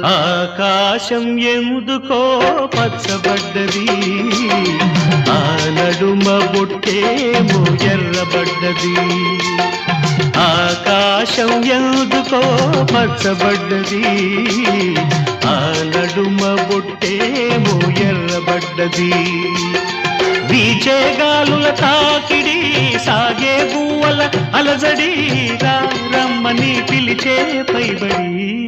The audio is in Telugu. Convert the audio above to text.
ఆకాశం ఎందుకో పచ్చబడ్డది, ఆ నడుమ బొట్టేమో ఎర్రబడ్డది. ఆకాశం ఎందుకో పచ్చబడ్డది, ఆ నడుమ బొట్టేమో ఎర్రబడ్డది. వీచే గాలుల తాకిడి, సాగే గువ్వల అలజడి, రమ్మని పిలిచే పైబడి.